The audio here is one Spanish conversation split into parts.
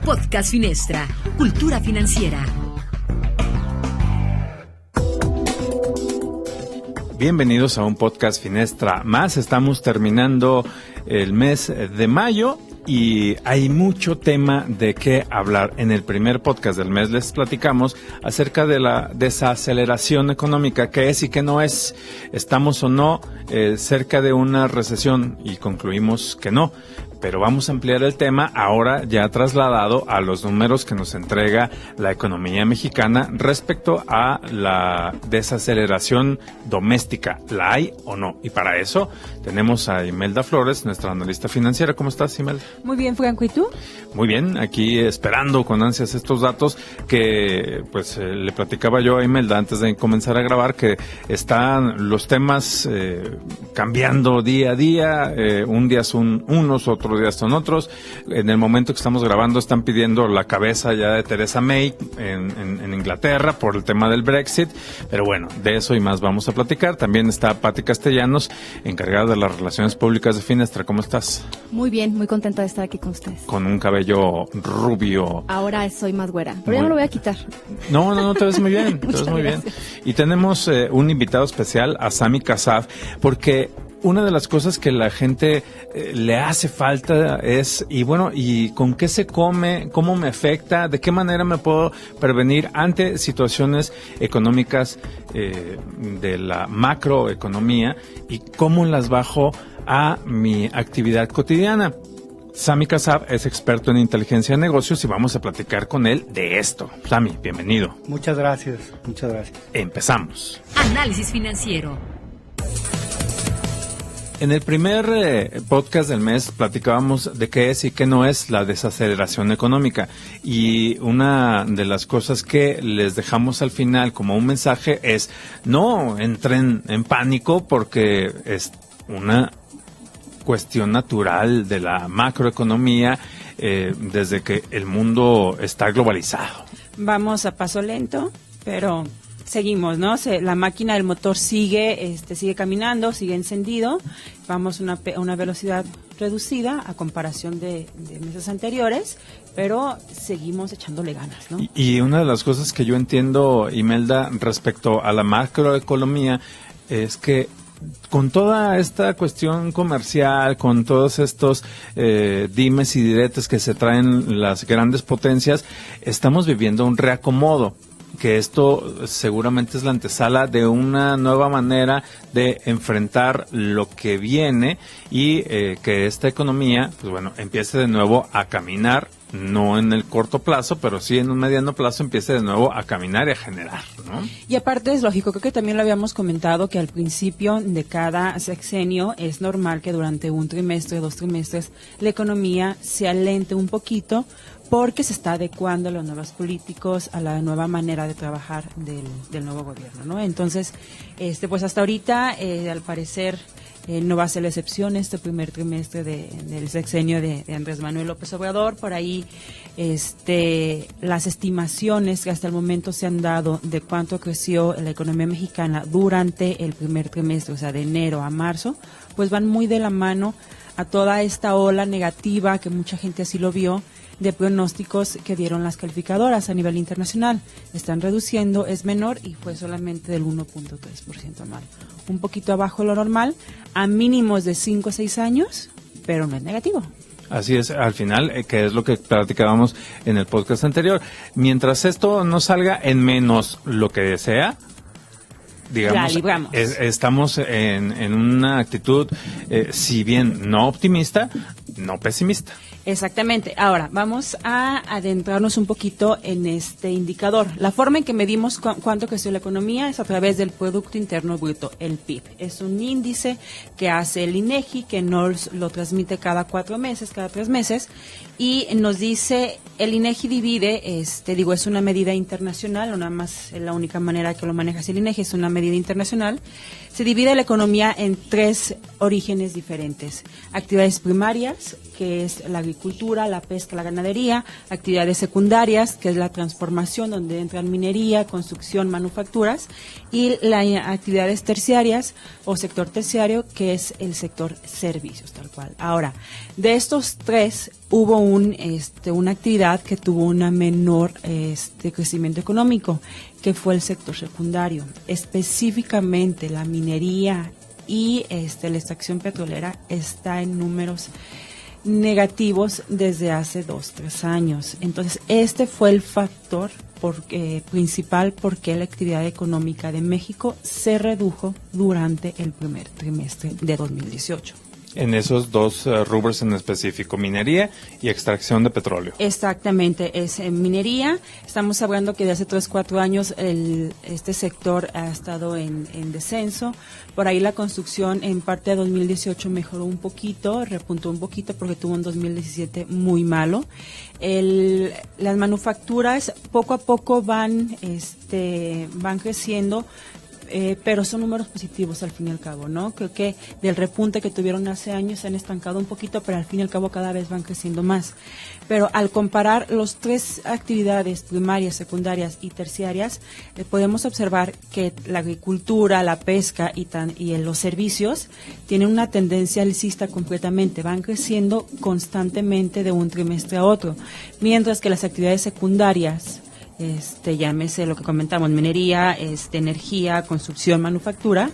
Podcast Finestra, cultura financiera. Bienvenidos a un podcast Finestra más. Estamos terminando el mes de mayo y hay mucho tema de qué hablar. En el primer podcast del mes les platicamos acerca de la desaceleración económica, qué es y qué no es. ¿Estamos o no cerca de una recesión? Y concluimos que no. Pero vamos a ampliar el tema ahora ya trasladado a los números que nos entrega la economía mexicana respecto a la desaceleración doméstica. ¿La hay o no? Y para eso tenemos a Imelda Flores, nuestra analista financiera. ¿Cómo estás, Imelda? Muy bien, Franco, ¿y tú? Muy bien, aquí esperando con ansias estos datos que pues le platicaba yo a Imelda antes de comenzar a grabar, que están los temas cambiando día a día. Un día son unos, otros días son otros. En el momento que estamos grabando están pidiendo la cabeza ya de Theresa May en Inglaterra por el tema del Brexit, pero bueno, de eso y más vamos a platicar. También está Pati Castellanos, encargada de las relaciones públicas de Finestra. ¿Cómo estás? Muy bien, muy contenta de estar aquí con ustedes. Con un cabello rubio. Ahora soy más güera, pero ya me lo voy a quitar. No, te ves muy bien, te ves muy bien. Y tenemos un invitado especial, a Sami Kassab, porque una de las cosas que la gente le hace falta es, y bueno, ¿y con qué se come? ¿Cómo me afecta? ¿De qué manera me puedo prevenir ante situaciones económicas de la macroeconomía? ¿Y cómo las bajo a mi actividad cotidiana? Sami Kassab es experto en inteligencia de negocios y vamos a platicar con él de esto. Sami, bienvenido. Muchas gracias. Empezamos. Análisis financiero. En el primer podcast del mes platicábamos de qué es y qué no es la desaceleración económica, y una de las cosas que les dejamos al final como un mensaje es: no entren en pánico porque es una cuestión natural de la macroeconomía desde que el mundo está globalizado. Vamos a paso lento, pero seguimos, ¿no? La máquina del motor sigue caminando, sigue encendido. Vamos a una velocidad reducida a comparación de meses anteriores, pero seguimos echándole ganas, ¿no? Y una de las cosas que yo entiendo, Imelda, respecto a la macroeconomía es que con toda esta cuestión comercial, con todos estos dimes y diretes que se traen las grandes potencias, estamos viviendo un reacomodo, que esto seguramente es la antesala de una nueva manera de enfrentar lo que viene y que esta economía, pues bueno, empiece de nuevo a caminar, no en el corto plazo, pero sí en un mediano plazo empiece de nuevo a caminar y a generar, ¿no? Y aparte es lógico, creo que también lo habíamos comentado, que al principio de cada sexenio es normal que durante un trimestre, 2 trimestres, la economía se alente un poquito, porque se está adecuando a los nuevos políticos, a la nueva manera de trabajar del nuevo gobierno, ¿no? Entonces, pues hasta ahorita, al parecer, no va a ser la excepción este primer trimestre del sexenio de Andrés Manuel López Obrador. Por ahí, las estimaciones que hasta el momento se han dado de cuánto creció la economía mexicana durante el primer trimestre, o sea, de enero a marzo, pues van muy de la mano a toda esta ola negativa, que mucha gente así lo vio, de pronósticos que dieron las calificadoras a nivel internacional. Están reduciendo, es menor y fue solamente del 1.3% anual. Un poquito abajo de lo normal, a mínimos de 5 o 6 años, pero no es negativo. Así es, al final, que es lo que platicábamos en el podcast anterior. Mientras esto no salga en menos lo que sea, digamos, estamos en una actitud, si bien no optimista, no pesimista. Exactamente. Ahora, vamos a adentrarnos un poquito en este indicador. La forma en que medimos cuánto creció la economía es a través del Producto Interno Bruto, el PIB. Es un índice que hace el INEGI, que nos lo transmite cada 4 meses, cada 3 meses, y nos dice, el INEGI divide, es una medida internacional, no nada más la única manera que lo maneja es el INEGI, es una medida internacional. Se divide la economía en 3 orígenes diferentes: actividades primarias, que es la agricultura, la pesca, la ganadería; actividades secundarias, que es la transformación, donde entran minería, construcción, manufacturas; y las actividades terciarias o sector terciario, que es el sector servicios, tal cual. Ahora, de estos 3 hubo una actividad que tuvo una menor crecimiento económico, que fue el sector secundario, específicamente la minería y la extracción petrolera está en números negativos desde hace 2-3 años. Entonces, este fue el factor principal porque la actividad económica de México se redujo durante el primer trimestre de 2018. En esos dos rubros en específico, minería y extracción de petróleo. Exactamente, es en minería. Estamos hablando que de hace 3-4 años este sector ha estado en descenso. Por ahí la construcción en parte de 2018 mejoró un poquito, repuntó un poquito porque tuvo un 2017 muy malo. Las manufacturas poco a poco van creciendo. Pero son números positivos al fin y al cabo, ¿no? Creo que del repunte que tuvieron hace años se han estancado un poquito, pero al fin y al cabo cada vez van creciendo más. Pero al comparar las 3 actividades primarias, secundarias y terciarias, podemos observar que la agricultura, la pesca y los servicios tienen una tendencia alcista completamente, van creciendo constantemente de un trimestre a otro, mientras que las actividades secundarias, llámese lo que comentamos, minería, energía, construcción, manufactura,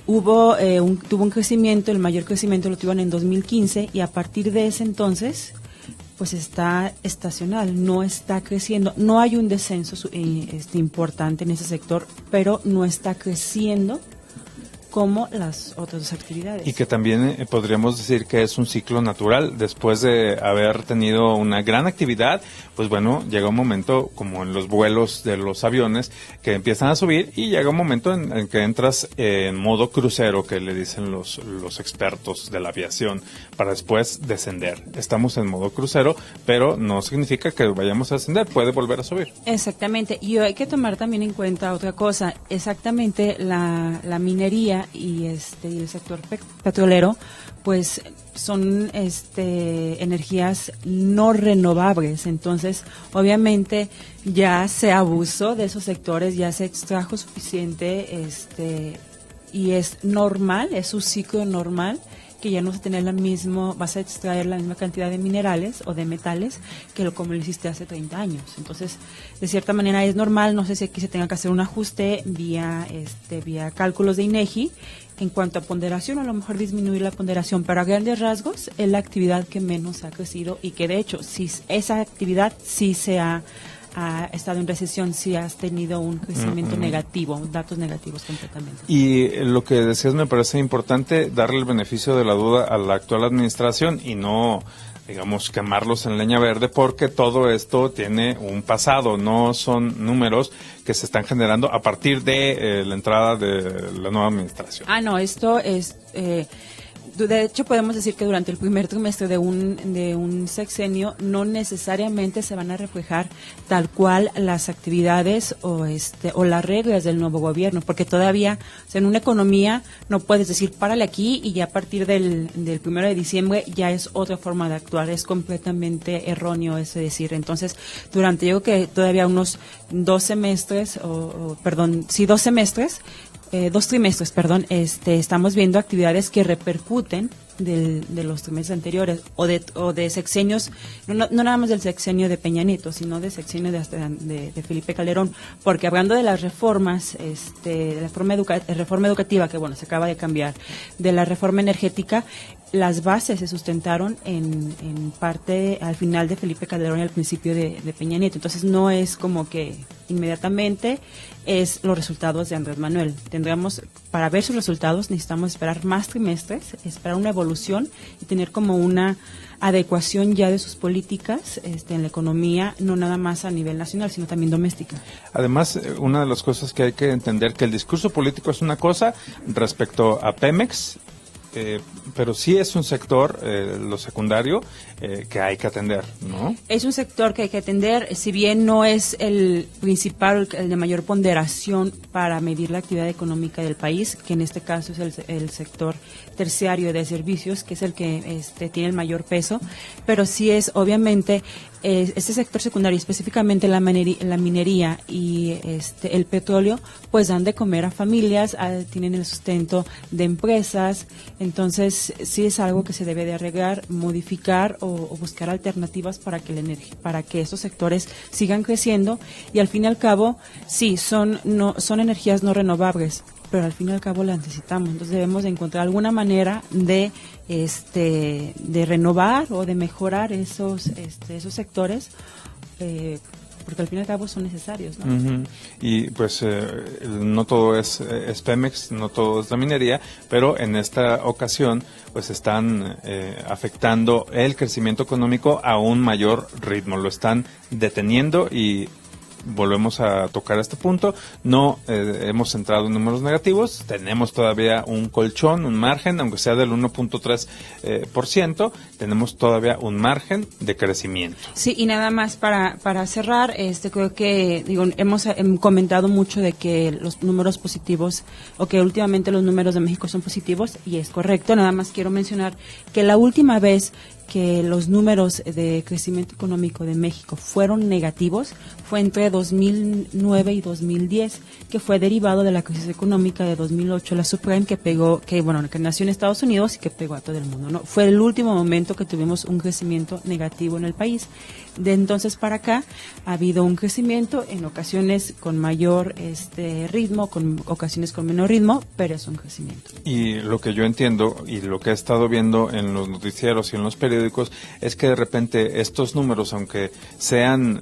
tuvo un crecimiento, el mayor crecimiento lo tuvieron en 2015 y a partir de ese entonces pues está estacional, no está creciendo, no hay un descenso importante en ese sector, pero no está creciendo como las otras actividades. Y que también podríamos decir que es un ciclo natural. Después de haber tenido una gran actividad, pues bueno, llega un momento, como en los vuelos de los aviones, que empiezan a subir y llega un momento en que entras en modo crucero, que le dicen los expertos de la aviación, para después descender. Estamos en modo crucero, pero no significa que vayamos a ascender, puede volver a subir. Exactamente, y hay que tomar también en cuenta otra cosa, exactamente la minería y el sector petrolero pues son energías no renovables, entonces obviamente ya se abusó de esos sectores, ya se extrajo suficiente y es normal, es su ciclo normal que ya no vas a tener vas a extraer la misma cantidad de minerales o de metales que como lo hiciste hace 30 años. Entonces, de cierta manera es normal, no sé si aquí se tenga que hacer un ajuste vía cálculos de INEGI en cuanto a ponderación, a lo mejor disminuir la ponderación, pero a grandes rasgos es la actividad que menos ha crecido y que de hecho, si esa actividad sí se ha estado en recesión, si has tenido un crecimiento negativo, datos negativos completamente. Y lo que decías me parece importante, darle el beneficio de la duda a la actual administración y no, digamos, quemarlos en leña verde, porque todo esto tiene un pasado, no son números que se están generando a partir de la entrada de la nueva administración. No, esto es... de hecho, podemos decir que durante el primer trimestre de un sexenio no necesariamente se van a reflejar tal cual las actividades o las reglas del nuevo gobierno, porque todavía, en una economía no puedes decir párale aquí y ya a partir del 1 de diciembre ya es otra forma de actuar, es completamente erróneo ese decir. Entonces, durante yo creo que todavía unos 2 semestres, 2 trimestres, estamos viendo actividades que repercuten de los trimestres anteriores o de sexenios, no nada más del sexenio de Peña Nieto, sino de sexenio de Felipe Calderón, porque hablando de las reformas, de la reforma educativa, que bueno, se acaba de cambiar, de la reforma energética, las bases se sustentaron en parte al final de Felipe Calderón y al principio de Peña Nieto. Entonces no es como que inmediatamente es los resultados de Andrés Manuel. Para ver sus resultados necesitamos esperar más trimestres, esperar una evolución y tener como una adecuación ya de sus políticas en la economía, no nada más a nivel nacional, sino también doméstica. Además, una de las cosas que hay que entender que el discurso político es una cosa respecto a Pemex, pero sí es un sector, lo secundario, que hay que atender, ¿no? Es un sector que hay que atender, si bien no es el principal, el de mayor ponderación para medir la actividad económica del país, que en este caso es el sector terciario de servicios, que es el que tiene el mayor peso, pero sí es obviamente este sector secundario, específicamente la minería y el petróleo, pues dan de comer a familias, tienen el sustento de empresas. Entonces sí es algo que se debe de arreglar, modificar o buscar alternativas para que esos sectores sigan creciendo, y al fin y al cabo sí son energías no renovables, pero al fin y al cabo las necesitamos. Entonces debemos de encontrar alguna manera de renovar o de mejorar esos sectores, porque al fin y al cabo son necesarios, ¿no? Uh-huh. Y pues no todo es Pemex, no todo es la minería, pero en esta ocasión pues están afectando el crecimiento económico a un mayor ritmo, lo están deteniendo, y volvemos a tocar este punto. No hemos entrado en números negativos, tenemos todavía un colchón, un margen, aunque sea del 1.3%, tenemos todavía un margen de crecimiento. Sí, y nada más para cerrar, creo que hemos comentado mucho de que los números positivos, o que últimamente los números de México son positivos, y es correcto. Nada más quiero mencionar que la última vez que los números de crecimiento económico de México fueron negativos fue entre 2009 y 2010, que fue derivado de la crisis económica de 2008, la subprime, que nació en Estados Unidos y que pegó a todo el mundo, ¿no? Fue el último momento que tuvimos un crecimiento negativo en el país. De entonces para acá ha habido un crecimiento, en ocasiones con mayor ritmo, con ocasiones con menor ritmo, pero es un crecimiento. Y lo que yo entiendo y lo que he estado viendo en los noticieros y en los periódicos es que de repente estos números, aunque sean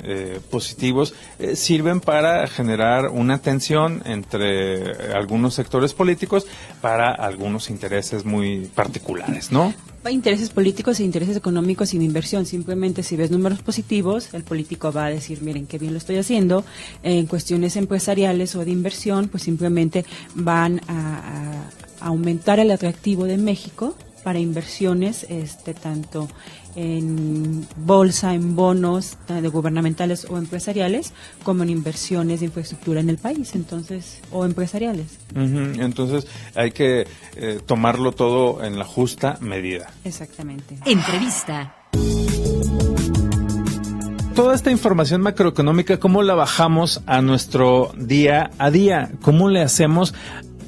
positivos, sirven para generar una tensión entre algunos sectores políticos para algunos intereses muy particulares, ¿no? Intereses políticos e intereses económicos y de inversión. Simplemente si ves números positivos, el político va a decir, miren qué bien lo estoy haciendo. En cuestiones empresariales o de inversión, pues simplemente van a aumentar el atractivo de México para inversiones, tanto en bolsa, en bonos gubernamentales o empresariales, como en inversiones de infraestructura en el país, entonces, o empresariales. Uh-huh. Entonces hay que tomarlo todo en la justa medida. Exactamente. Entrevista. Toda esta información macroeconómica, ¿cómo la bajamos a nuestro día a día? ¿Cómo le hacemos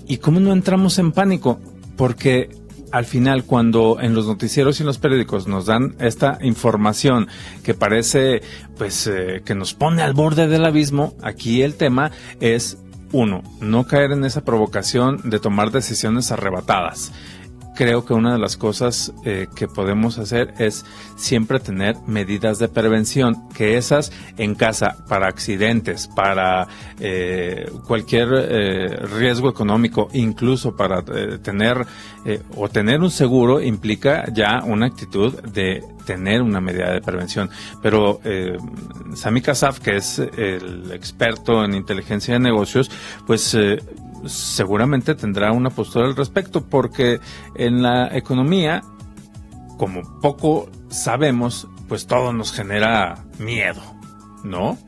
y cómo no entramos en pánico? Porque al final, cuando en los noticieros y en los periódicos nos dan esta información que parece que nos pone al borde del abismo, aquí el tema es, uno, no caer en esa provocación de tomar decisiones arrebatadas. Creo que una de las cosas que podemos hacer es siempre tener medidas de prevención, que esas en casa, para accidentes, para cualquier riesgo económico, incluso para tener un seguro, implica ya una actitud de tener una medida de prevención. Pero Sami Kassab, que es el experto en inteligencia de negocios, pues seguramente tendrá una postura al respecto, porque en la economía, como poco sabemos, pues todo nos genera miedo, ¿no,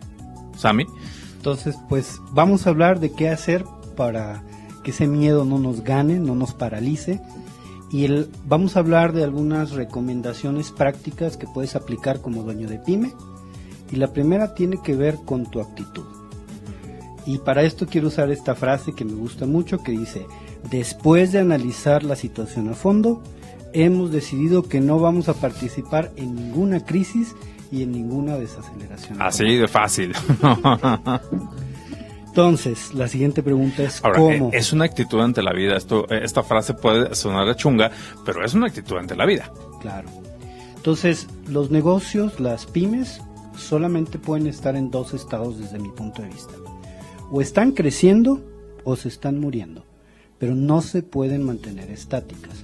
Sami? Entonces, pues vamos a hablar de qué hacer para que ese miedo no nos gane, no nos paralice, y vamos a hablar de algunas recomendaciones prácticas que puedes aplicar como dueño de pyme, y la primera tiene que ver con tu actitud. Y para esto quiero usar esta frase que me gusta mucho, que dice: después de analizar la situación a fondo, hemos decidido que no vamos a participar en ninguna crisis y en ninguna desaceleración. Así de fácil. Entonces, la siguiente pregunta es ahora, ¿cómo? Es una actitud ante la vida. Esta frase puede sonar a chunga, pero es una actitud ante la vida. Claro. Entonces, los negocios, las pymes, solamente pueden estar en dos estados desde mi punto de vista. O están creciendo o se están muriendo, pero no se pueden mantener estáticas.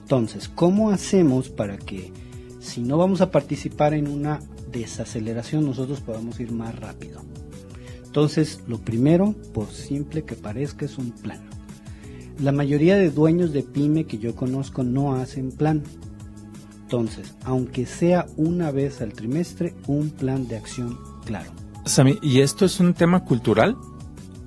Entonces, ¿cómo hacemos para que, si no vamos a participar en una desaceleración, nosotros podamos ir más rápido? Entonces, lo primero, por simple que parezca, es un plan. La mayoría de dueños de pyme que yo conozco no hacen plan. Entonces, aunque sea una vez al trimestre, un plan de acción claro. Sami, ¿y esto es un tema cultural?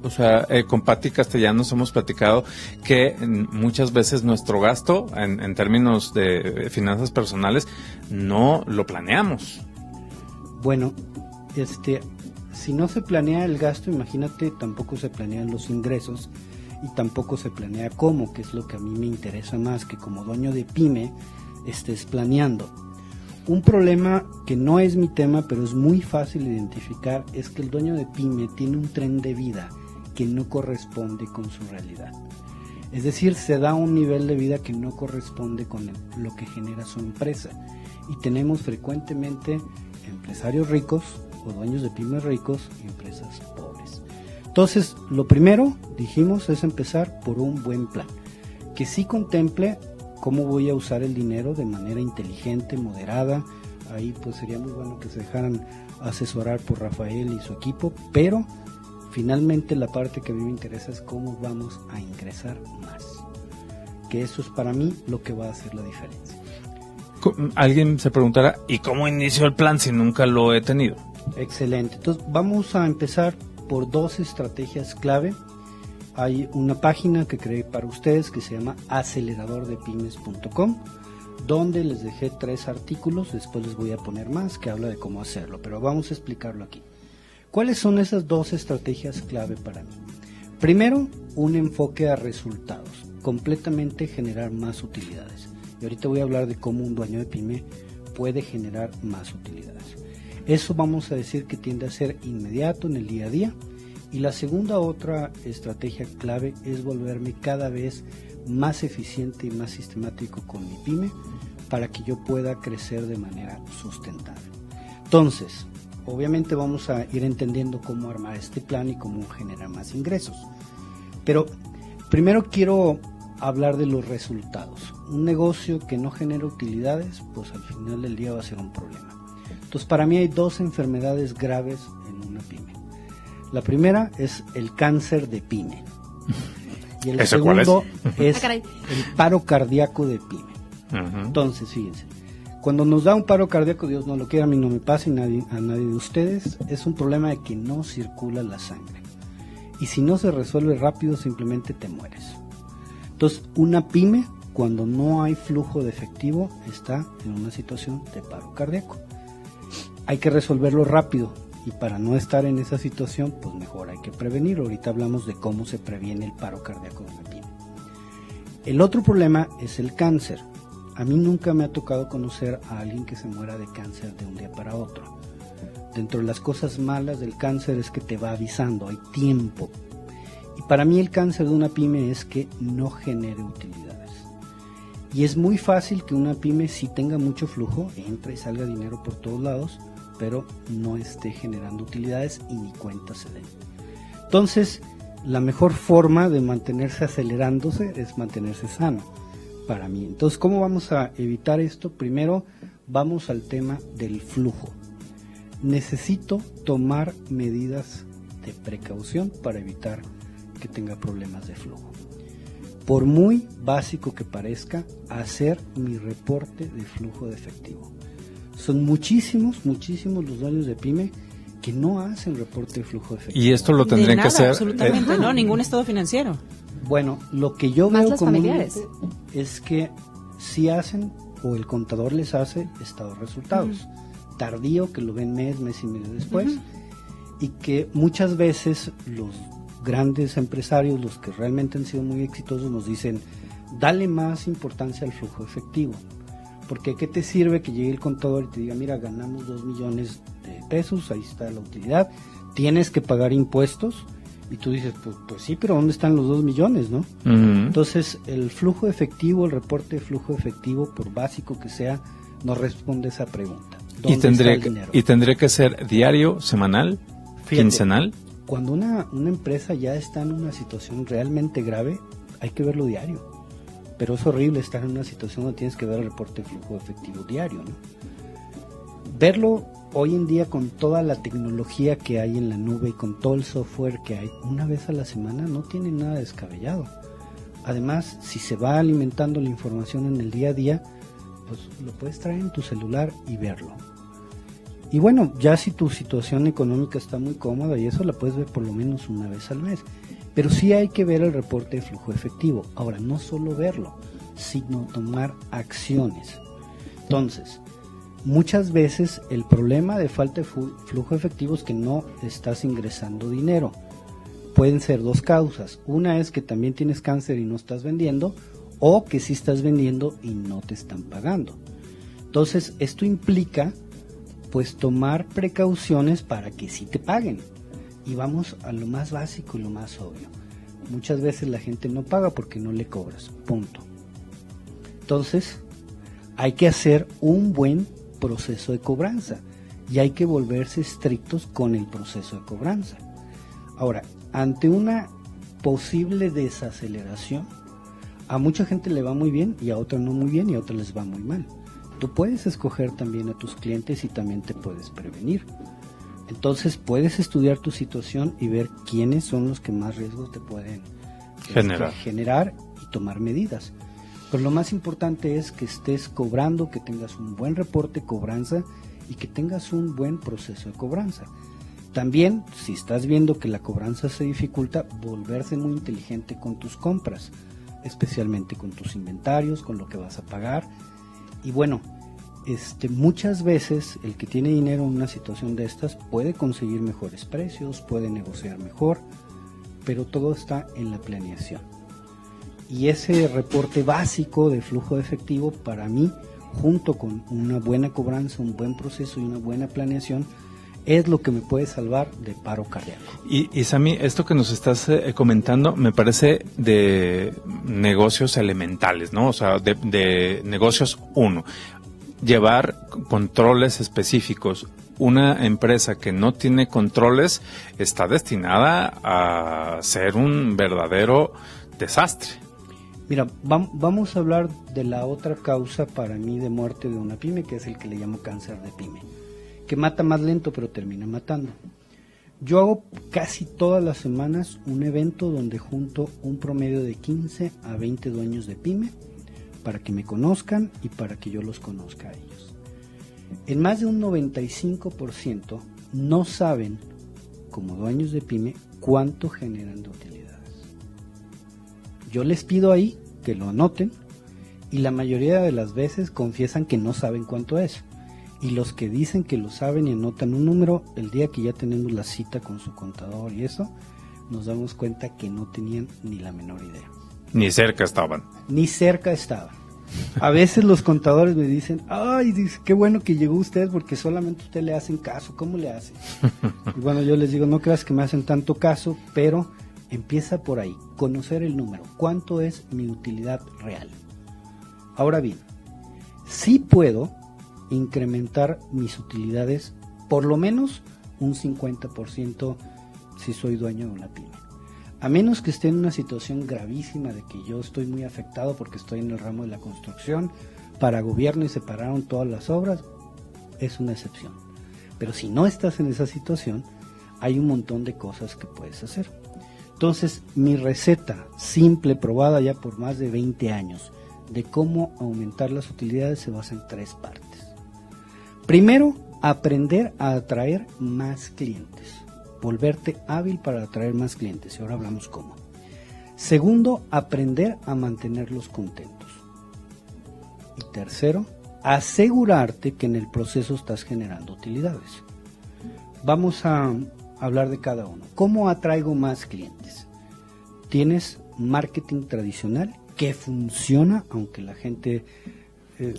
O sea, con Pati Castellanos hemos platicado que muchas veces nuestro gasto en términos de finanzas personales no lo planeamos. Bueno, si no se planea el gasto, imagínate, tampoco se planean los ingresos y tampoco se planea cómo, que es lo que a mí me interesa más, que como dueño de pyme estés planeando. Un problema que no es mi tema, pero es muy fácil de identificar, es que el dueño de pyme tiene un tren de vida que no corresponde con su realidad. Es decir, se da un nivel de vida que no corresponde con lo que genera su empresa. Y tenemos frecuentemente empresarios ricos o dueños de pymes ricos y empresas pobres. Entonces, lo primero, dijimos, es empezar por un buen plan, que sí contemple cómo voy a usar el dinero de manera inteligente, moderada. Ahí pues sería muy bueno que se dejaran asesorar por Rafael y su equipo, pero finalmente la parte que a mí me interesa es cómo vamos a ingresar más, que eso es para mí lo que va a hacer la diferencia. Alguien se preguntará, ¿y cómo inicio el plan si nunca lo he tenido? Excelente, entonces vamos a empezar por 2 estrategias clave. Hay una página que creé para ustedes que se llama aceleradordepymes.com, donde les dejé 3 artículos, después les voy a poner más que habla de cómo hacerlo, pero vamos a explicarlo aquí. ¿Cuáles son esas 2 estrategias clave para mí? Primero, un enfoque a resultados, completamente generar más utilidades. Y ahorita voy a hablar de cómo un dueño de pyme puede generar más utilidades. Eso vamos a decir que tiende a ser inmediato en el día a día. Y la segunda otra estrategia clave es volverme cada vez más eficiente y más sistemático con mi pyme para que yo pueda crecer de manera sustentable. Entonces, obviamente vamos a ir entendiendo cómo armar este plan y cómo generar más ingresos. Pero primero quiero hablar de los resultados. Un negocio que no genera utilidades, pues al final del día va a ser un problema. Entonces, para mí hay 2 enfermedades graves en una pyme. La primera es el cáncer de pyme. Y el segundo es el paro cardíaco de pyme. Entonces, fíjense, cuando nos da un paro cardíaco, Dios no lo quiera, a mí no me pasa y a nadie de ustedes, es un problema de que no circula la sangre. Y si no se resuelve rápido, simplemente te mueres. Entonces, una pyme, cuando no hay flujo de efectivo, está en una situación de paro cardíaco. Hay que resolverlo rápido. Y para no estar en esa situación, pues mejor hay que prevenirlo. Ahorita hablamos de cómo se previene el paro cardíaco de una pyme. El otro problema es el cáncer. A mí nunca me ha tocado conocer a alguien que se muera de cáncer de un día para otro. Dentro de las cosas malas del cáncer es que te va avisando, hay tiempo. Y para mí el cáncer de una pyme es que no genere utilidades. Y es muy fácil que una pyme, si tenga mucho flujo, entre y salga dinero por todos lados, pero no esté generando utilidades y ni cuenta se den. Entonces, la mejor forma de mantenerse acelerándose es mantenerse sano, para mí. Entonces, ¿cómo vamos a evitar esto? Primero, vamos al tema del flujo. Necesito tomar medidas de precaución para evitar que tenga problemas de flujo. Por muy básico que parezca, hacer mi reporte de flujo de efectivo. Son muchísimos los dueños de pyme que no hacen reporte de flujo de efectivo. Y esto lo tendrían que hacer. Absolutamente, no, ningún estado financiero. Bueno, lo que yo Más veo las comúnmente familiares. es que sí hacen, o el contador les hace estado de resultados. Tardío, que lo ven mes y medio después. Y que muchas veces los grandes empresarios, los que realmente han sido muy exitosos, nos dicen, dale más importancia al flujo efectivo. Porque ¿qué te sirve que llegue el contador y te diga, mira, ganamos 2 millones de pesos, ahí está la utilidad, tienes que pagar impuestos? Y tú dices, pues sí, pero ¿dónde están los 2 millones, no? Entonces, el flujo efectivo, el reporte de flujo efectivo, por básico que sea, nos responde esa pregunta. ¿Y tendría que ser diario, semanal, quincenal? Cuando una empresa ya está en una situación realmente grave, hay que verlo diario. Pero es horrible estar en una situación donde tienes que ver el reporte de flujo efectivo diario, ¿no? Verlo hoy en día con toda la tecnología que hay en la nube y con todo el software que hay, una vez a la semana no tiene nada descabellado. Además, si se va alimentando la información en el día a día, pues lo puedes traer en tu celular y verlo. Y bueno, ya si tu situación económica está muy cómoda y eso, la puedes ver por lo menos una vez al mes. Pero sí hay que ver el reporte de flujo efectivo. Ahora, no solo verlo, sino tomar acciones. Entonces, Muchas veces el problema de falta de flujo efectivo es que no estás ingresando dinero. Pueden ser dos causas. Una es que también tienes cáncer y no estás vendiendo, o que sí estás vendiendo y no te están pagando. Entonces, esto implica pues tomar precauciones para que sí te paguen. Y vamos a lo más básico y lo más obvio. Muchas veces la gente no paga porque no le cobras, punto. Entonces, hay que hacer un buen proceso de cobranza y hay que volverse estrictos con el proceso de cobranza. Ahora, ante una posible desaceleración, a mucha gente le va muy bien y a otra no muy bien y a otra les va muy mal. Tú puedes escoger también a tus clientes y también te puedes prevenir. Entonces puedes estudiar tu situación y ver quiénes son los que más riesgos te pueden generar y tomar medidas. Pero lo más importante es que estés cobrando, que tengas un buen reporte de cobranza y que tengas un buen proceso de cobranza. También, si estás viendo que la cobranza se dificulta, volverse muy inteligente con tus compras, especialmente con tus inventarios, con lo que vas a pagar. Y bueno, muchas veces el que tiene dinero en una situación de estas puede conseguir mejores precios, puede negociar mejor, pero todo está en la planeación. Y ese reporte básico de flujo de efectivo, para mí, junto con una buena cobranza, un buen proceso y una buena planeación, es lo que me puede salvar de paro cardíaco. Y Sammy, esto que nos estás comentando me parece de negocios elementales, ¿no? O sea, de negocios uno. Llevar controles específicos. Una empresa que no tiene controles está destinada a ser un verdadero desastre. Mira, vamos a hablar de la otra causa para mí de muerte de una pyme, que es el que le llamo cáncer de pyme, que mata más lento pero termina matando. Yo hago casi todas las semanas un evento donde junto un promedio de 15 a 20 dueños de pyme para que me conozcan y para que yo los conozca a ellos. En más de un 95% no saben, como dueños de pyme, cuánto generan de utilidades. Yo les pido ahí que lo anoten y la mayoría de las veces confiesan que no saben cuánto es. Y los que dicen que lo saben y anotan un número, el día que ya tenemos la cita con su contador y eso, nos damos cuenta que no tenían ni la menor idea. Ni cerca estaban. Ni cerca estaban. A veces los contadores me dicen, ay, qué bueno que llegó usted porque solamente usted le hacen caso, ¿cómo le hacen? Y bueno, yo les digo, no creas que me hacen tanto caso, pero empieza por ahí, conocer el número, cuánto es mi utilidad real. Ahora bien, sí puedo incrementar mis utilidades por lo menos un 50% si soy dueño de una pyme. A menos que esté en una situación gravísima de que yo estoy muy afectado porque estoy en el ramo de la construcción, para gobierno y se pararon todas las obras, es una excepción. Pero si no estás en esa situación, hay un montón de cosas que puedes hacer. Entonces, mi receta simple, probada ya por más de 20 años, de cómo aumentar las utilidades se basa en 3 partes. Primero, aprender a atraer más clientes. Volverte hábil para atraer más clientes. Y ahora hablamos cómo. Segundo, aprender a mantenerlos contentos. Y tercero, asegurarte que en el proceso estás generando utilidades. Vamos a hablar de cada uno. ¿Cómo atraigo más clientes? Tienes marketing tradicional que funciona, aunque la gente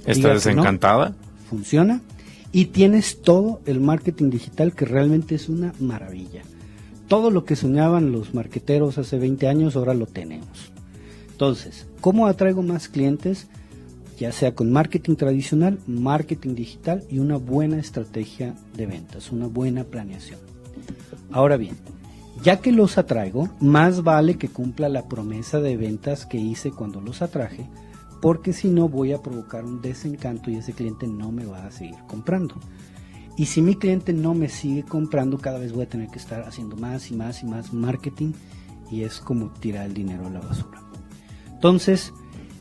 está desencantada. No, funciona. Y tienes todo el marketing digital que realmente es una maravilla. Todo lo que soñaban los marqueteros hace 20 años, ahora lo tenemos. Entonces, ¿cómo atraigo más clientes? Ya sea con marketing tradicional, marketing digital y una buena estrategia de ventas, una buena planeación. Ahora bien, ya que los atraigo, más vale que cumpla la promesa de ventas que hice cuando los atraje, porque si no voy a provocar un desencanto y ese cliente no me va a seguir comprando. Y si mi cliente no me sigue comprando, cada vez voy a tener que estar haciendo más y más y más marketing y es como tirar el dinero a la basura. Entonces,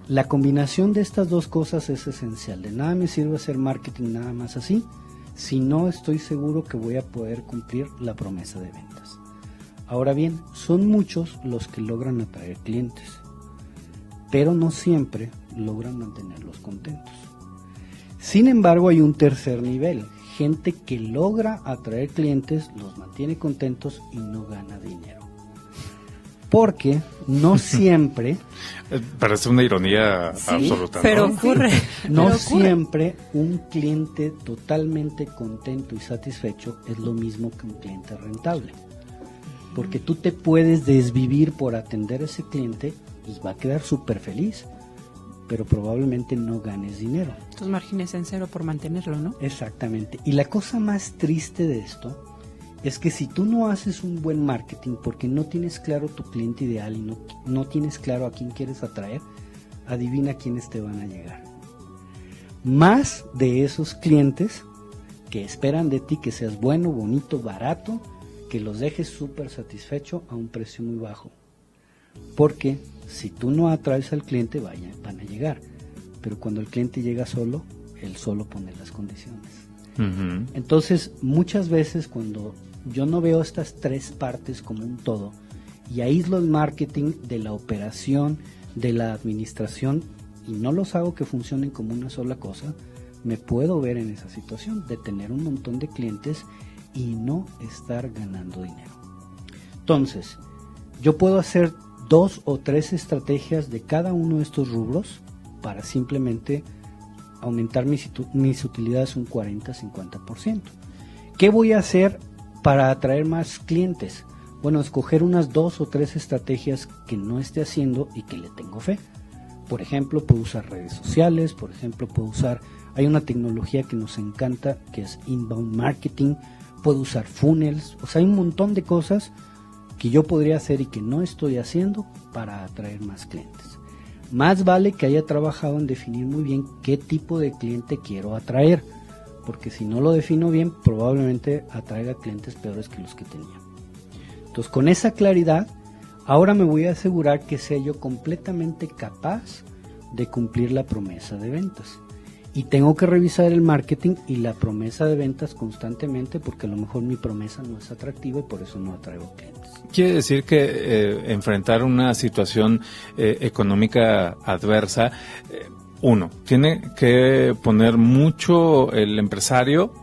la combinación de estas dos cosas es esencial. De nada me sirve hacer marketing nada más así, si no estoy seguro que voy a poder cumplir la promesa de ventas. Ahora bien, son muchos los que logran atraer clientes, pero no siempre logran mantenerlos contentos. Sin embargo, hay un tercer nivel, gente que logra atraer clientes, los mantiene contentos y no gana dinero. Porque no siempre, Parece una ironía absoluta, ¿no? Pero ocurre. no siempre un cliente totalmente contento y satisfecho es lo mismo que un cliente rentable. Porque tú te puedes desvivir por atender a ese cliente y va a quedar súper feliz, pero probablemente no ganes dinero. Tus márgenes en cero por mantenerlo, ¿no? Exactamente. Y la cosa más triste de esto es que si tú no haces un buen marketing porque no tienes claro tu cliente ideal y no tienes claro a quién quieres atraer, adivina quiénes te van a llegar. Más de esos clientes que esperan de ti que seas bueno, bonito, barato, que los dejes súper satisfecho a un precio muy bajo. Porque si tú no atraes al cliente, van a llegar. Pero cuando el cliente llega solo, él solo pone las condiciones. Ujú. Entonces, muchas veces cuando yo no veo estas tres partes como un todo y aíslo el marketing de la operación, de la administración y no los hago que funcionen como una sola cosa, me puedo ver en esa situación de tener un montón de clientes y no estar ganando dinero. Entonces, yo puedo hacer 2 o 3 estrategias de cada uno de estos rubros para simplemente aumentar mis utilidades un 40-50%. ¿Qué voy a hacer para atraer más clientes? Bueno, escoger unas 2 o 3 estrategias que no esté haciendo y que le tengo fe. Por ejemplo, puedo usar redes sociales, por ejemplo, hay una tecnología que nos encanta que es inbound marketing, puedo usar funnels, o sea, hay un montón de cosas que yo podría hacer y que no estoy haciendo para atraer más clientes. Más vale que haya trabajado en definir muy bien qué tipo de cliente quiero atraer, porque si no lo defino bien, probablemente atraiga clientes peores que los que tenía. Entonces, con esa claridad, ahora me voy a asegurar que sea yo completamente capaz de cumplir la promesa de ventas. Y tengo que revisar el marketing y la promesa de ventas constantemente, porque a lo mejor mi promesa no es atractiva y por eso no atraigo clientes. Quiere decir que enfrentar una situación económica adversa, uno, tiene que poner mucho el empresario,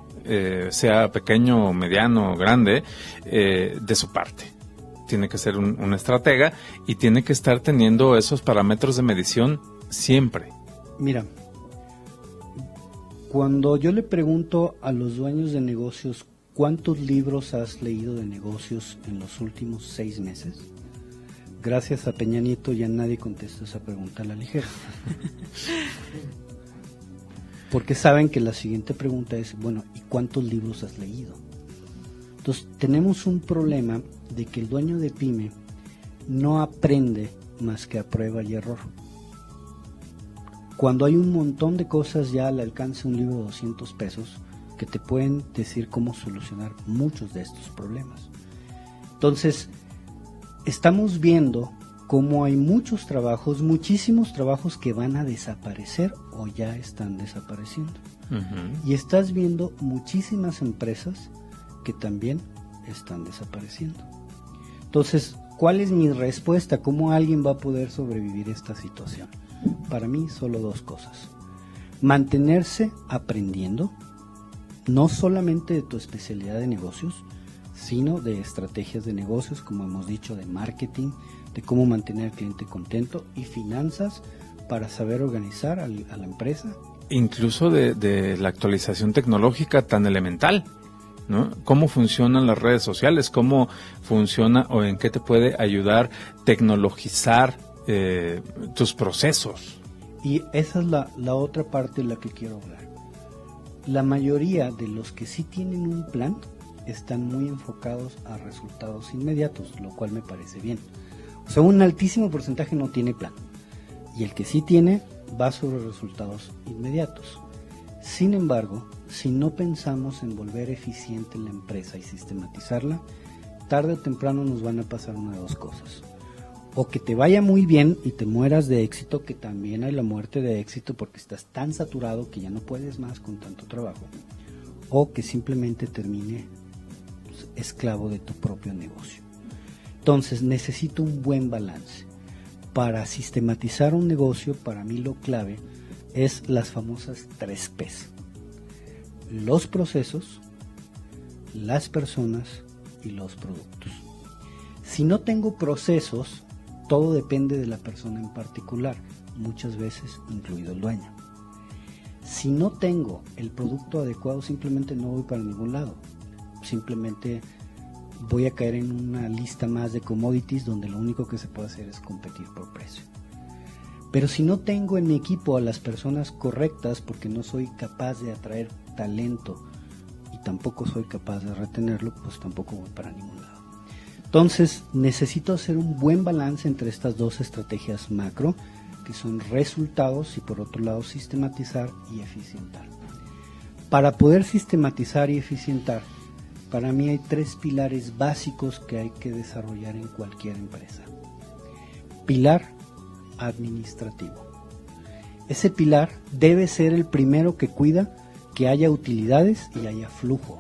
sea pequeño, mediano, grande, de su parte. Tiene que ser un estratega y tiene que estar teniendo esos parámetros de medición siempre. Mira, cuando yo le pregunto a los dueños de negocios ¿cuántos libros has leído de negocios en los últimos 6 meses? Gracias a Peña Nieto ya nadie contesta esa pregunta a la ligera. Porque saben que la siguiente pregunta es, bueno, ¿y cuántos libros has leído? Entonces tenemos un problema de que el dueño de pyme no aprende más que a prueba y error. Cuando hay un montón de cosas ya al alcance de un libro de 200 pesos que te pueden decir cómo solucionar muchos de estos problemas. Entonces, estamos viendo cómo hay muchos trabajos, muchísimos trabajos que van a desaparecer o ya están desapareciendo. Uh-huh. Y estás viendo muchísimas empresas que también están desapareciendo. Entonces, ¿cuál es mi respuesta? ¿Cómo alguien va a poder sobrevivir esta situación? Para mí, solo 2 cosas. Mantenerse aprendiendo, no solamente de tu especialidad de negocios, sino de estrategias de negocios, como hemos dicho, de marketing, de cómo mantener al cliente contento y finanzas para saber organizar a la empresa. Incluso de la actualización tecnológica tan elemental, ¿no? ¿Cómo funcionan las redes sociales? ¿Cómo funciona o en qué te puede ayudar tecnologizar tus procesos? Y esa es la otra parte de la que quiero hablar. La mayoría de los que sí tienen un plan están muy enfocados a resultados inmediatos, lo cual me parece bien. O sea, un altísimo porcentaje no tiene plan. Y el que sí tiene va sobre resultados inmediatos. Sin embargo, si no pensamos en volver eficiente la empresa y sistematizarla, tarde o temprano nos van a pasar una de 2 cosas. O que te vaya muy bien y te mueras de éxito, que también hay la muerte de éxito porque estás tan saturado que ya no puedes más con tanto trabajo. O que simplemente termine esclavo de tu propio negocio. Entonces necesito un buen balance. Para sistematizar un negocio, para mí lo clave es las famosas 3 P's. los procesos, las personas y los productos. Si no tengo procesos, todo depende de la persona en particular, muchas veces incluido el dueño. Si no tengo el producto adecuado, simplemente no voy para ningún lado. Simplemente voy a caer en una lista más de commodities donde lo único que se puede hacer es competir por precio. Pero si no tengo en mi equipo a las personas correctas, porque no soy capaz de atraer talento y tampoco soy capaz de retenerlo, pues tampoco voy para ningún lado. Entonces necesito hacer un buen balance entre estas dos estrategias macro, que son resultados y por otro lado sistematizar y eficientar. Para poder sistematizar y eficientar, para mí hay 3 pilares básicos que hay que desarrollar en cualquier empresa. Pilar administrativo. Ese pilar debe ser el primero que cuida que haya utilidades y haya flujo.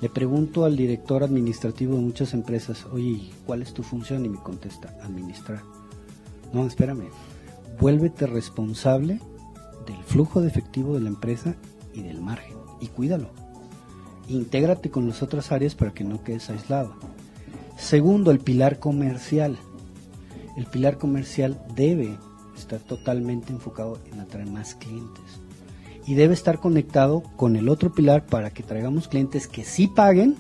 Le pregunto al director administrativo de muchas empresas, oye, ¿cuál es tu función? Y me contesta, administrar. No, espérame, vuélvete responsable del flujo de efectivo de la empresa y del margen, y cuídalo. Intégrate con las otras áreas para que no quedes aislado. Segundo, el pilar comercial. El pilar comercial debe estar totalmente enfocado en atraer más clientes. Y debe estar conectado con el otro pilar para que traigamos clientes que sí paguen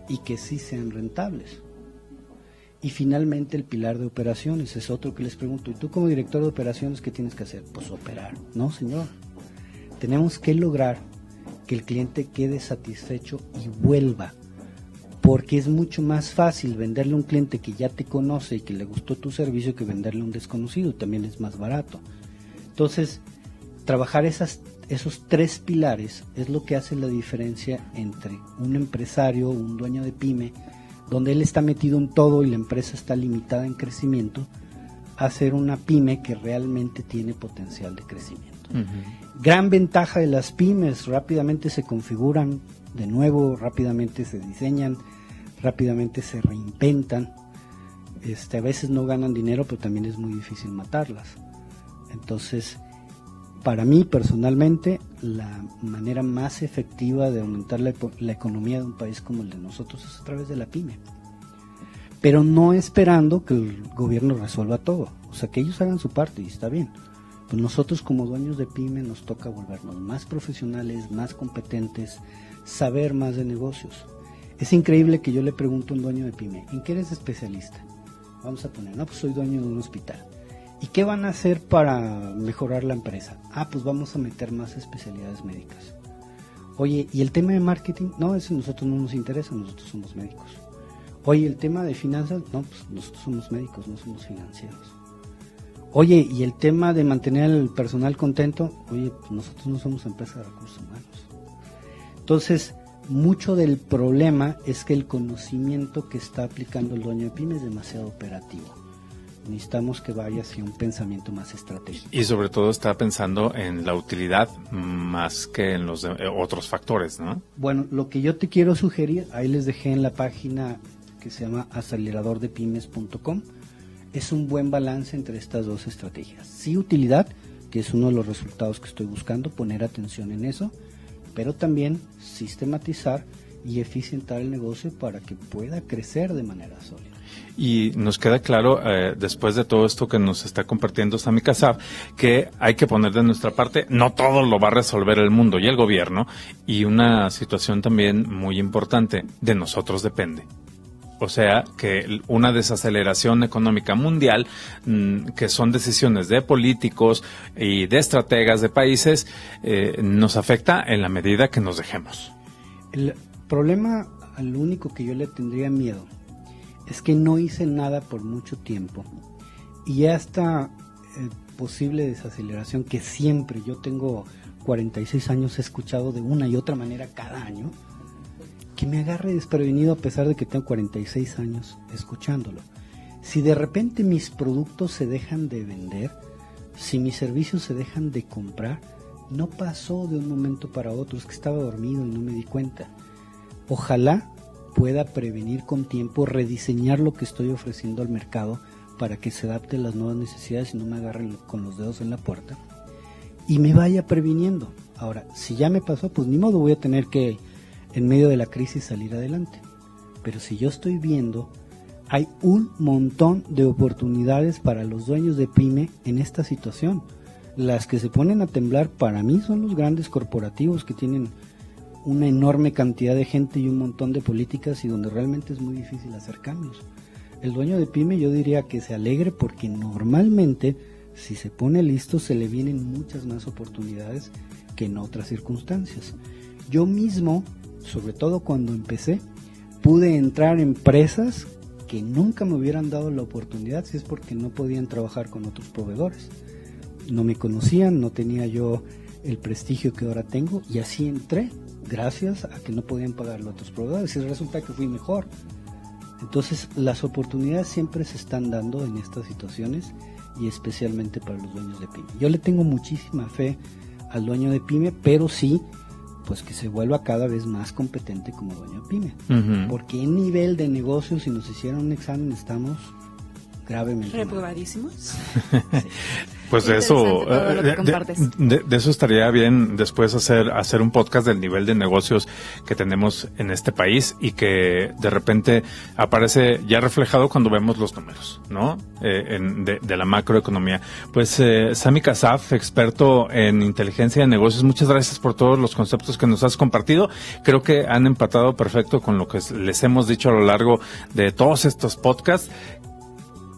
y que sí sean rentables. Y finalmente el pilar de operaciones es otro que les pregunto. ¿Y tú como director de operaciones qué tienes que hacer? Pues operar. No, señor. Tenemos que lograr que el cliente quede satisfecho y vuelva. Porque es mucho más fácil venderle a un cliente que ya te conoce y que le gustó tu servicio que venderle a un desconocido. También es más barato. Entonces, trabajar esos 3 pilares es lo que hace la diferencia entre un empresario, un dueño de pyme, donde él está metido en todo y la empresa está limitada en crecimiento, a ser una pyme que realmente tiene potencial de crecimiento. Gran ventaja de las pymes, rápidamente se configuran de nuevo, rápidamente se diseñan, rápidamente se reinventan. A veces no ganan dinero, pero también es muy difícil matarlas. Entonces, para mí personalmente, la manera más efectiva de aumentar la economía de un país como el de nosotros es a través de la pyme. Pero no esperando que el gobierno resuelva todo. O sea, que ellos hagan su parte y está bien. Pues nosotros como dueños de pyme nos toca volvernos más profesionales, más competentes, saber más de negocios. Es increíble que yo le pregunto a un dueño de pyme, ¿en qué eres especialista? Vamos a poner, no, pues soy dueño de un hospital. ¿Y qué van a hacer para mejorar la empresa? Pues vamos a meter más especialidades médicas. Oye, ¿y el tema de marketing? No, eso a nosotros no nos interesa, nosotros somos médicos. Oye, ¿el tema de finanzas? No, pues nosotros somos médicos, no somos financieros. Oye, ¿y el tema de mantener al personal contento? Oye, pues nosotros no somos empresa de recursos humanos. Entonces, mucho del problema es que el conocimiento que está aplicando el dueño de pyme es demasiado operativo. Necesitamos que vaya hacia un pensamiento más estratégico. Y sobre todo está pensando en la utilidad más que en los otros factores, ¿no? Bueno, lo que yo te quiero sugerir, ahí les dejé en la página que se llama aceleradordepymes.com, es un buen balance entre estas dos estrategias. Sí, utilidad, que es uno de los resultados que estoy buscando, poner atención en eso, pero también sistematizar y eficientar el negocio para que pueda crecer de manera sólida. Y nos queda claro, después de todo esto que nos está compartiendo Sami Kassab, que hay que poner de nuestra parte, no todo lo va a resolver el mundo y el gobierno, y una situación también muy importante, de nosotros depende. O sea, que una desaceleración económica mundial, que son decisiones de políticos y de estrategas de países, nos afecta en la medida que nos dejemos. El problema, al único que yo le tendría miedo, es que no hice nada por mucho tiempo y esta posible desaceleración que siempre, yo tengo 46 años, he escuchado de una y otra manera cada año, que me agarre desprevenido a pesar de que tengo 46 años escuchándolo. Si de repente mis productos se dejan de vender, si mis servicios se dejan de comprar, no pasó de un momento para otro, es que estaba dormido y no me di cuenta. Ojalá pueda prevenir con tiempo, rediseñar lo que estoy ofreciendo al mercado para que se adapte a las nuevas necesidades y no me agarren con los dedos en la puerta y me vaya previniendo. Ahora, si ya me pasó, pues ni modo, voy a tener que, en medio de la crisis, salir adelante. Pero si yo estoy viendo, hay un montón de oportunidades para los dueños de pyme en esta situación. Las que se ponen a temblar para mí son los grandes corporativos que tienen una enorme cantidad de gente y un montón de políticas y donde realmente es muy difícil hacer cambios. El dueño de pyme yo diría que se alegre porque normalmente si se pone listo se le vienen muchas más oportunidades que en otras circunstancias. Yo mismo, sobre todo cuando empecé, pude entrar en empresas que nunca me hubieran dado la oportunidad si es porque no podían trabajar con otros proveedores. No me conocían, no tenía yo el prestigio que ahora tengo y así entré, gracias a que no podían pagarlo otros proveedores y resulta que fui mejor. Entonces las oportunidades siempre se están dando en estas situaciones y especialmente para los dueños de pyme. Yo le tengo muchísima fe al dueño de pyme, pero sí, pues que se vuelva cada vez más competente como dueño de pyme. Uh-huh. Porque en nivel de negocio, si nos hicieran un examen, estamos gravemente reprobadísimos. Sí. Pues de eso, de eso estaría bien después hacer un podcast del nivel de negocios que tenemos en este país y que de repente aparece ya reflejado cuando vemos los números, ¿no? De la macroeconomía. Pues Sami Kassab, experto en inteligencia de negocios, muchas gracias por todos los conceptos que nos has compartido. Creo que han empatado perfecto con lo que les hemos dicho a lo largo de todos estos podcasts.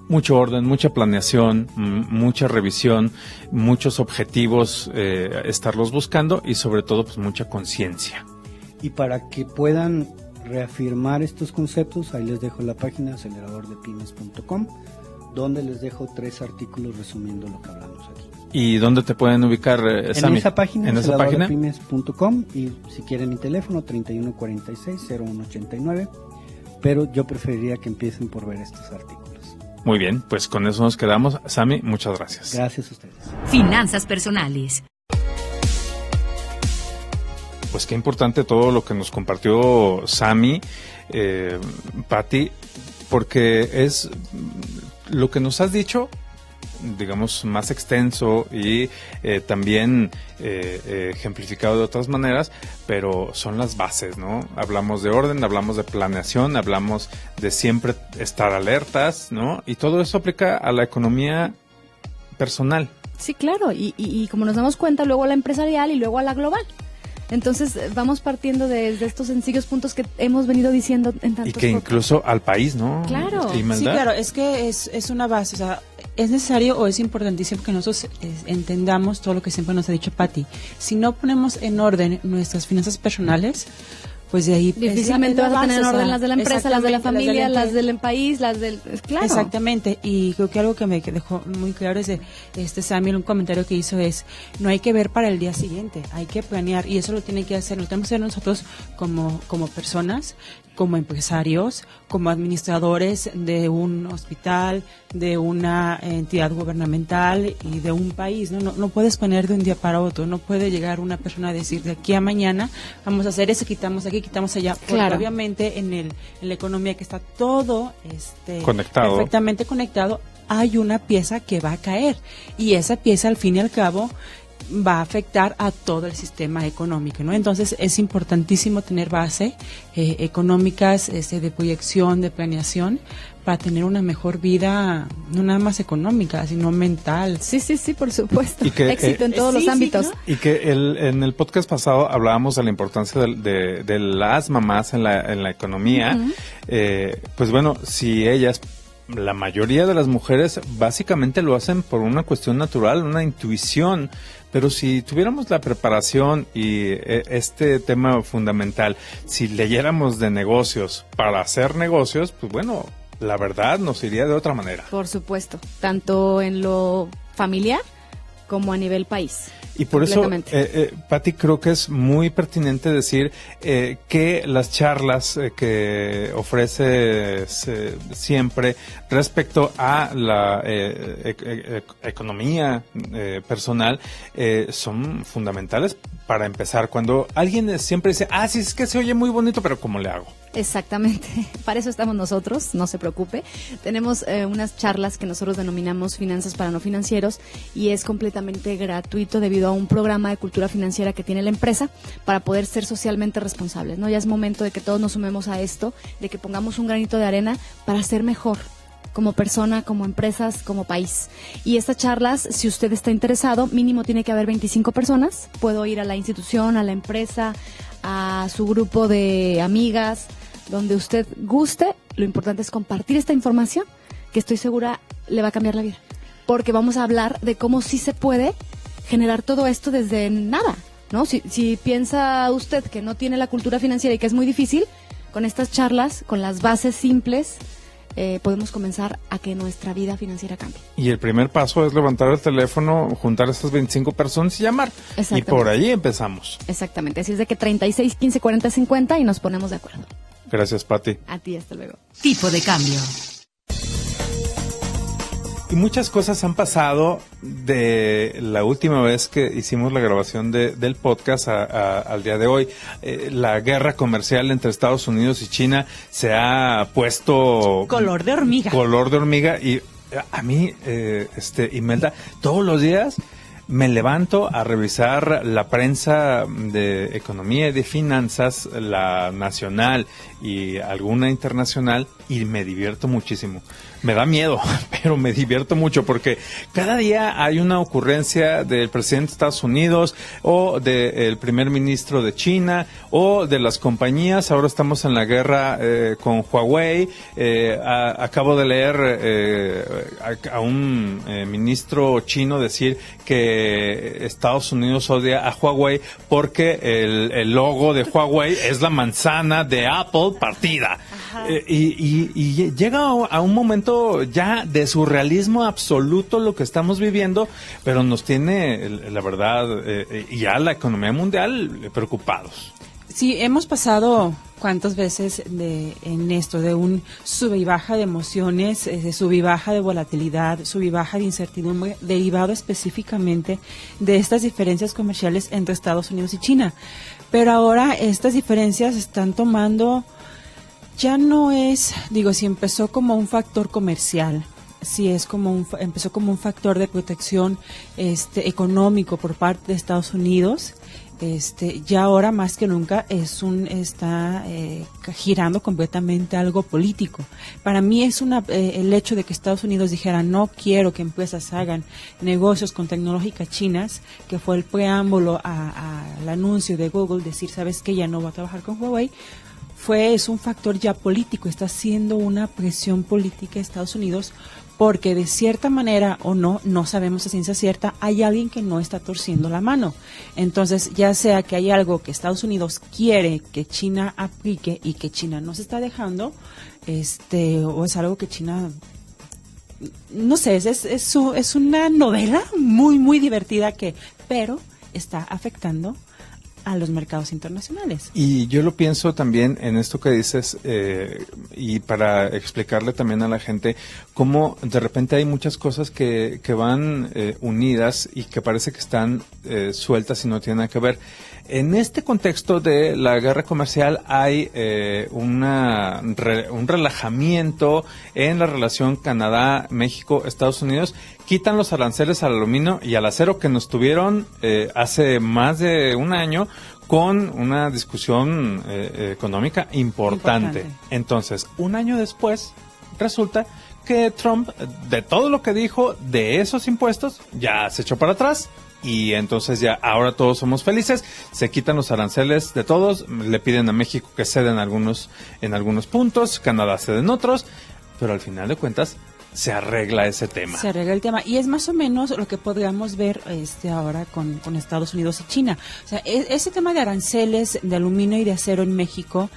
Mucho orden, mucha planeación, mucha revisión, muchos objetivos, estarlos buscando y sobre todo pues mucha conciencia. Y para que puedan reafirmar estos conceptos, ahí les dejo la página aceleradordepymes.com, donde les dejo 3 artículos resumiendo lo que hablamos aquí. ¿Y dónde te pueden ubicar, Sami? En esa página, aceleradordepymes.com, y si quieren mi teléfono, 3146-0189, pero yo preferiría que empiecen por ver estos artículos. Muy bien, pues con eso nos quedamos. Sami, muchas gracias. Gracias a ustedes. Finanzas personales. Pues qué importante todo lo que nos compartió Sami, Pati, porque es lo que nos has dicho, digamos, más extenso y también ejemplificado de otras maneras, pero son las bases, ¿no? Hablamos de orden, hablamos de planeación, hablamos de siempre estar alertas, ¿no? Y todo eso aplica a la economía personal. Sí, claro, y como nos damos cuenta, luego a la empresarial y luego a la global. Entonces vamos partiendo de estos sencillos puntos que hemos venido diciendo en tantos y que incluso al país, ¿no? Claro. Sí, claro, es que es una base, o sea, es necesario o es importantísimo que nosotros entendamos todo lo que siempre nos ha dicho Pati. Si no ponemos en orden nuestras finanzas personales, pues de ahí difícilmente vas a tener en orden las de la empresa, las de la familia, las del país, las del... Claro. Exactamente, y creo que algo que me dejó muy claro es de Sami, un comentario que hizo es, no hay que ver para el día siguiente, hay que planear, y eso lo tiene que hacer, lo tenemos que hacer nosotros como personas, como empresarios, como administradores de un hospital, de una entidad gubernamental y de un país, ¿no? No puedes poner de un día para otro, no puede llegar una persona a decir de aquí a mañana vamos a hacer eso, quitamos aquí, quitamos allá, porque claro, obviamente en la economía que está todo conectado, perfectamente conectado, hay una pieza que va a caer y esa pieza al fin y al cabo va a afectar a todo el sistema económico, ¿no? Entonces es importantísimo tener base económicas, de proyección, de planeación, para tener una mejor vida, no nada más económica, sino mental. Sí, por supuesto. Y que, éxito en todos los ámbitos. ¿no? Y que en el podcast pasado hablábamos de la importancia de las mamás en la economía. Uh-huh. Pues bueno, si ellas, la mayoría de las mujeres básicamente lo hacen por una cuestión natural, una intuición, pero si tuviéramos la preparación y este tema fundamental, si leyéramos de negocios para hacer negocios, pues bueno, la verdad nos iría de otra manera. Por supuesto, tanto en lo familiar como a nivel país. Y por eso, Pati, creo que es muy pertinente decir que las charlas que ofreces siempre respecto a la economía personal son fundamentales para empezar. Cuando alguien siempre dice, sí, es que se oye muy bonito, pero ¿cómo le hago? Exactamente, para eso estamos nosotros, no se preocupe. Tenemos unas charlas que nosotros denominamos Finanzas para No Financieros y es completamente gratuito debido a un programa de cultura financiera que tiene la empresa para poder ser socialmente responsables, ¿no? Ya es momento de que todos nos sumemos a esto, de que pongamos un granito de arena para ser mejor como persona, como empresas, como país. Y estas charlas, si usted está interesado, mínimo tiene que haber 25 personas. Puedo ir a la institución, a la empresa, a su grupo de amigas, donde usted guste. Lo importante es compartir esta información, que estoy segura le va a cambiar la vida. Porque vamos a hablar de cómo sí se puede generar todo esto desde nada, ¿no? Si piensa usted que no tiene la cultura financiera y que es muy difícil, con estas charlas, con las bases simples, podemos comenzar a que nuestra vida financiera cambie. Y el primer paso es levantar el teléfono, juntar a esas 25 personas y llamar. Y por ahí empezamos. Exactamente. Así es de que 36 15 40 50 y nos ponemos de acuerdo. Gracias, Pati. A ti, hasta luego. Tipo de cambio. Y muchas cosas han pasado de la última vez que hicimos la grabación del podcast al día de hoy. La guerra comercial entre Estados Unidos y China se ha puesto... Color de hormiga. Color de hormiga. Y a mí, Imelda, todos los días me levanto a revisar la prensa de economía y de finanzas, la nacional y alguna internacional, y me divierto muchísimo. Me da miedo, pero me divierto mucho porque cada día hay una ocurrencia del presidente de Estados Unidos o del primer ministro de China o de las compañías. Ahora estamos en la guerra con Huawei. Acabo de leer a un ministro chino decir que Estados Unidos odia a Huawei porque el logo de Huawei es la manzana de Apple partida. Y llega a un momento ya de surrealismo absoluto lo que estamos viviendo, pero nos tiene, la verdad, y a la economía mundial preocupados. Sí, hemos pasado cuántas veces en esto de un sube y baja de emociones, de sube y baja de volatilidad, sube y baja de incertidumbre, derivado específicamente de estas diferencias comerciales entre Estados Unidos y China. Pero ahora estas diferencias están tomando... Ya no es, si empezó como un factor comercial, si es empezó como un factor de protección económico por parte de Estados Unidos, ya ahora más que nunca está girando completamente algo político. Para mí es el hecho de que Estados Unidos dijera no quiero que empresas hagan negocios con tecnológicas chinas, que fue el preámbulo al anuncio de Google, decir sabes que ya no va a trabajar con Huawei. Es un factor ya político, está haciendo una presión política de Estados Unidos porque de cierta manera o no sabemos a ciencia cierta, hay alguien que no está torciendo la mano. Entonces, ya sea que hay algo que Estados Unidos quiere que China aplique y que China no se está dejando, o es algo que China... No sé, es una novela muy, muy divertida pero está afectando a los mercados internacionales. Y yo lo pienso también en esto que dices, y para explicarle también a la gente cómo de repente hay muchas cosas que van unidas y que parece que están sueltas y no tienen nada que ver. En este contexto de la guerra comercial hay un relajamiento en la relación Canadá-México-Estados Unidos. Quitan los aranceles al aluminio y al acero que nos tuvieron hace más de un año con una discusión económica importante. Entonces, un año después, resulta que Trump, de todo lo que dijo de esos impuestos, ya se echó para atrás. Y entonces ya ahora todos somos felices, se quitan los aranceles de todos, le piden a México que ceda en algunos puntos, Canadá cede en otros, pero al final de cuentas se arregla ese tema. Se arregla el tema y es más o menos lo que podríamos ver ahora con Estados Unidos y China. O sea, ese tema de aranceles de aluminio y de acero en México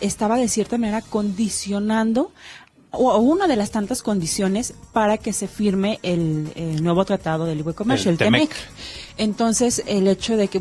estaba de cierta manera condicionando o una de las tantas condiciones para que se firme el nuevo tratado de libre comercio, el TEMEC. Entonces, el hecho de que,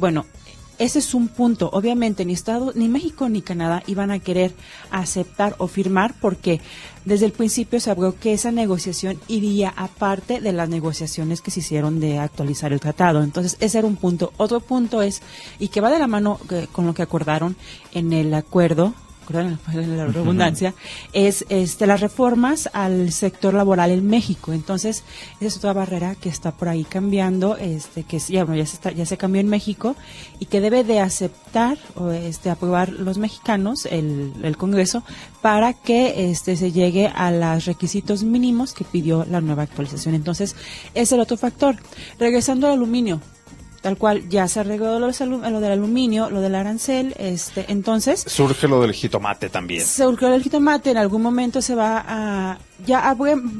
ese es un punto. Obviamente ni México ni Canadá iban a querer aceptar o firmar, porque desde el principio se habló que esa negociación iría aparte de las negociaciones que se hicieron de actualizar el tratado. Entonces, ese era un punto. Otro punto es, y que va de la mano con lo que acordaron en el acuerdo, en la redundancia, es las reformas al sector laboral en México. Entonces, esa es otra barrera que está por ahí cambiando, que ya se cambió en México, y que debe de aceptar o aprobar los mexicanos, el Congreso, para que se llegue a los requisitos mínimos que pidió la nueva actualización. Entonces, es el otro factor. Regresando al aluminio, tal cual, ya se arregló lo del aluminio, lo del arancel, entonces... Surge lo del jitomate también. Surge lo del jitomate, en algún momento se va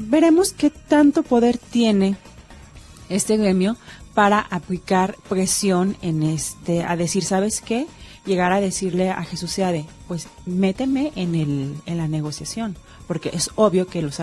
veremos qué tanto poder tiene este gremio para aplicar presión a decir, ¿sabes qué? Llegar a decirle a Jesús Seade, pues méteme en la negociación, porque es obvio que los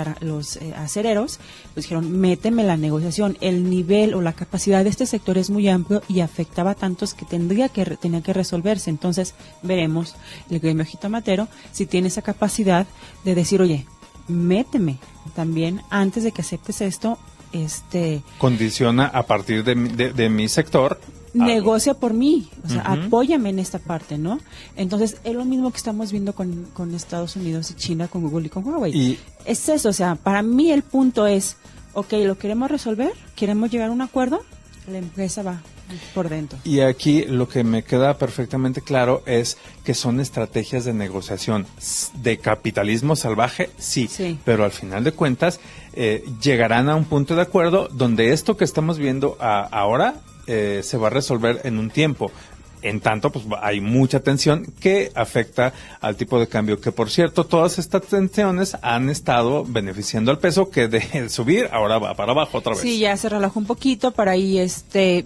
acereros pues dijeron, méteme en la negociación, el nivel o la capacidad de este sector es muy amplio y afectaba a tantos que tenía que resolverse. Entonces veremos el gremio jitomatero si tiene esa capacidad de decir, oye, méteme también antes de que aceptes esto. Condiciona a partir de mi sector. Negocia por mí, o sea, apóyame en esta parte, ¿no? Entonces, es lo mismo que estamos viendo con Estados Unidos y China, con Google y con Huawei. Y es eso, o sea, para mí el punto es, ok, ¿lo queremos resolver? ¿Queremos llegar a un acuerdo? La empresa va por dentro. Y aquí lo que me queda perfectamente claro es que son estrategias de negociación de capitalismo salvaje, sí. Pero al final de cuentas llegarán a un punto de acuerdo donde esto que estamos viendo ahora se va a resolver en un tiempo. En tanto, pues hay mucha tensión que afecta al tipo de cambio, que por cierto, todas estas tensiones han estado beneficiando al peso, que de subir ahora va para abajo otra vez. Sí, ya se relajó un poquito, para ahí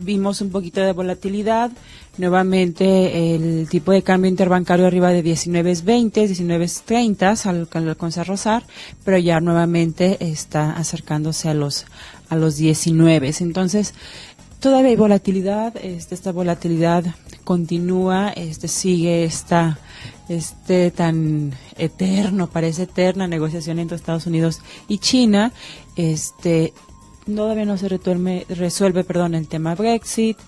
vimos un poquito de volatilidad. Nuevamente el tipo de cambio interbancario arriba de 19.20, 19.30 al comenzar a rozar, pero ya nuevamente está acercándose a los 19. Entonces, todavía hay volatilidad, esta volatilidad continúa, sigue tan eterno, parece eterna negociación entre Estados Unidos y China. Todavía no se resuelve el tema Brexit.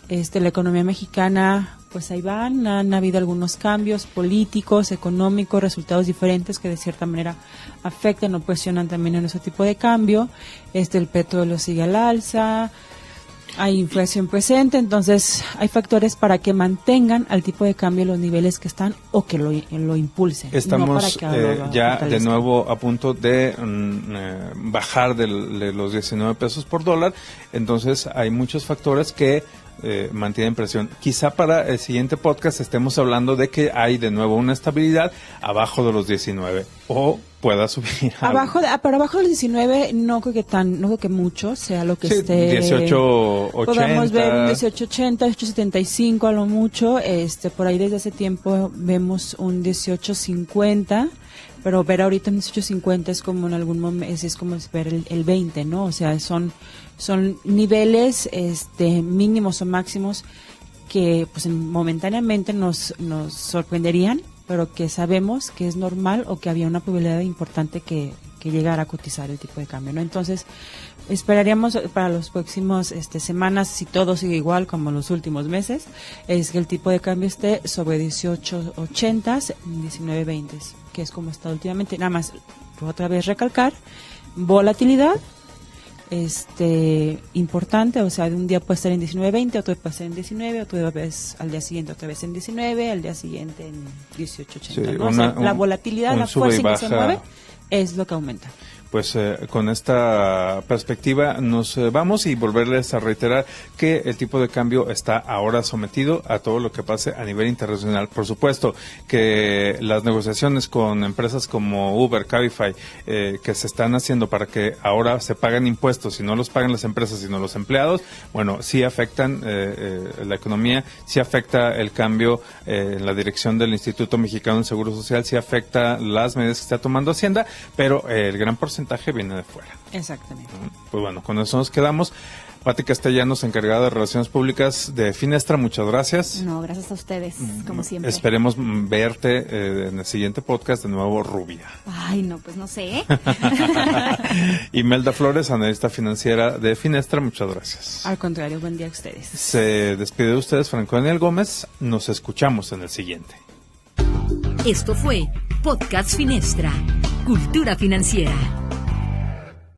La economía mexicana, pues ahí han habido algunos cambios políticos, económicos, resultados diferentes que de cierta manera afectan o presionan también en ese tipo de cambio. El petróleo sigue al alza. Hay inflación presente, entonces hay factores para que mantengan al tipo de cambio los niveles que están o que lo impulsen. Estamos ya de nuevo a punto de bajar de los 19 pesos por dólar, entonces hay muchos factores que mantienen presión. Quizá para el siguiente podcast estemos hablando de que hay de nuevo una estabilidad abajo de los 19 o pueda subir. Pero abajo de los 19 no creo que mucho sea lo que esté. 18.80. Podemos ver un 18.80, 18.75 a lo mucho. Por ahí desde hace tiempo vemos un 18.50. Pero ver ahorita un 18.50 es como en algún momento, es como ver el 20, ¿no? O sea, son niveles mínimos o máximos que pues momentáneamente nos sorprenderían, pero que sabemos que es normal o que había una probabilidad importante que llegara a cotizar el tipo de cambio, ¿no? Entonces, esperaríamos para los próximos semanas, si todo sigue igual como en los últimos meses, es que el tipo de cambio esté sobre 18.80, 19.20, que es como está últimamente. Nada más, otra vez recalcar, volatilidad importante, o sea, de un día puede estar en 19.20, otro puede estar en 19, otra vez al día siguiente otra vez en 19, al día siguiente en 18.80, sí, ¿no? La volatilidad, la fuerza en que se mueve es lo que aumenta. Pues con esta perspectiva nos vamos y volverles a reiterar que el tipo de cambio está ahora sometido a todo lo que pase a nivel internacional. Por supuesto que las negociaciones con empresas como Uber, Cabify, que se están haciendo para que ahora se paguen impuestos y no los pagan las empresas sino los empleados, bueno, sí afectan la economía, sí afecta el cambio en la dirección del Instituto Mexicano del Seguro Social, sí afecta las medidas que está tomando Hacienda, pero el gran porcentaje viene de fuera. Exactamente. Pues bueno, con eso nos quedamos. Pati Castellanos, encargada de Relaciones Públicas de Finestra, muchas gracias. No, gracias a ustedes, como siempre. Esperemos verte en el siguiente podcast de nuevo rubia. Ay, no, pues no sé. Imelda Flores, analista financiera de Finestra, muchas gracias. Al contrario, buen día a ustedes. Se despide de ustedes Franco Daniel Gómez. Nos escuchamos en el siguiente. Esto fue Podcast Finestra, Cultura Financiera.